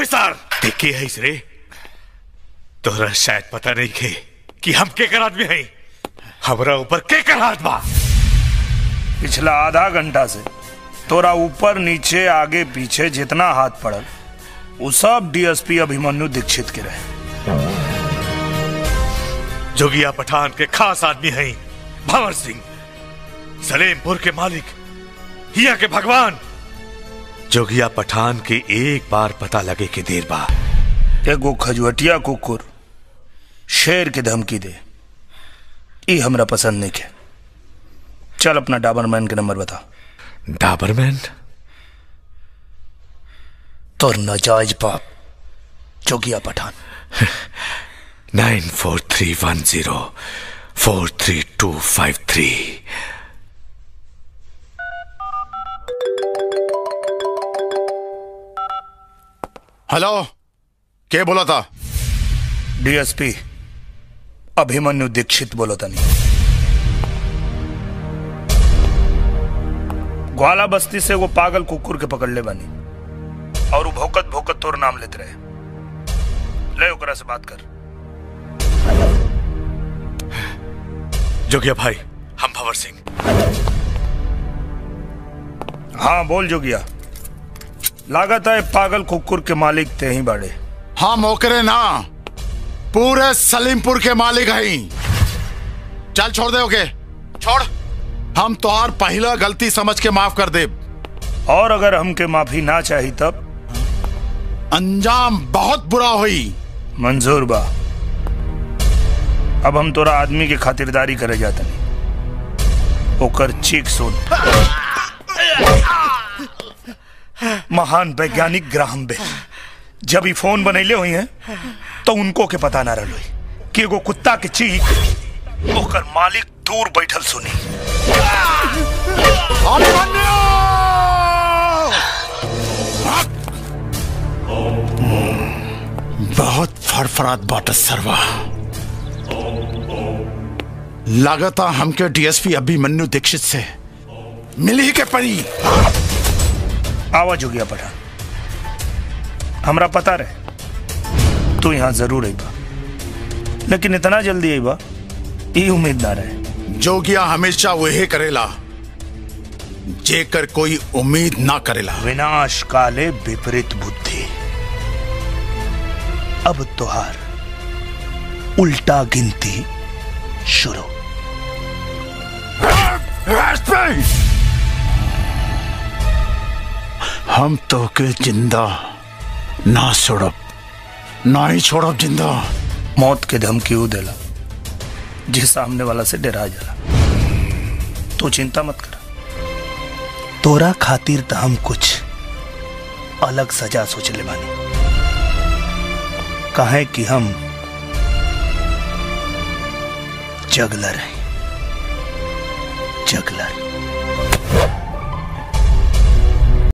Officer देखिए है रे, तोरा शायद पता नहीं खे कि हम केकर आदमी है। हमरा ऊपर केकर हाथ बा। पिछला आधा घंटा से तोरा ऊपर नीचे आगे पीछे जितना हाथ पड़ल वो सब डीएसपी अभिमन्यु दीक्षित के रहे। जोगिया पठान के खास आदमी हैं भंवर सिंह, सलेमपुर के मालिक, हिया के भगवान। जोगिया पठान के एक बार पता लगे के देर बा। एगो खजुअटिया कुकुर शेर के धमकी दे, ई हमरा पसंद नहीं है। चल अपना डाबरमैन के नंबर बता। डाबरमैन? तोर नाजायज बाप जोगिया पठान। 9431043253। हेलो, क्या बोला था? डीएसपी अभिमन्यु दीक्षित बोलो था। नहीं, ग्वाला बस्ती से वो पागल कुकुर के पकड़ ले बनी और वो भौकत भौकत तोर नाम लेते रहे। ले ओकरा से बात कर। जोगिया भाई, हम भंवर सिंह। हाँ बोल जोगिया। लागत है पागल कुकुर के मालिक ते ही बाड़े। हाँ मोकरे ना, पूरे सलीमपुर के मालिक हैं। चल छोड़ दे। ओके छोड़, हम तोहार पहला गलती समझ के माफ कर दे। और अगर हमके माफी ना चाहिए तब अंजाम बहुत बुरा हुई। मंजूर बा। अब हम तोरा आदमी की खातिरदारी करे जाते नहीं। ओकर चीख सुन। महान वैज्ञानिक ग्राहम बेल जब ही फोन बनैले हुई हैं तो उनको के पता ना रही कि एगो कुत्ता के चीख ओकर मालिक दूर बैठल सुनी। बहुत फड़फड़ात बाट सरवा। लागता हमके डीएसपी अभिमन्यु दीक्षित से मिली के पड़ी। आवाज हो गया पठान, हमरा पता रहे तू यहां जरूर आईबा, लेकिन इतना जल्दी आईबा ये उम्मीद ना रहे। जोगिया हमेशा वही करेला जेकर कोई उम्मीद ना करेला। विनाश काले विपरीत बुद्धि। अब तुहार उल्टा गिनती शुरू। हम तो के जिंदा ना छोड़ब, ना ही छोड़ब जिंदा। मौत के धमकी उ देला जे सामने वाला से डरा जाला। तू चिंता मत कर, तोरा खातिर तो हम कुछ अलग सजा सोच ले बानी। काहे कि हम जगलर हैं, जगलर।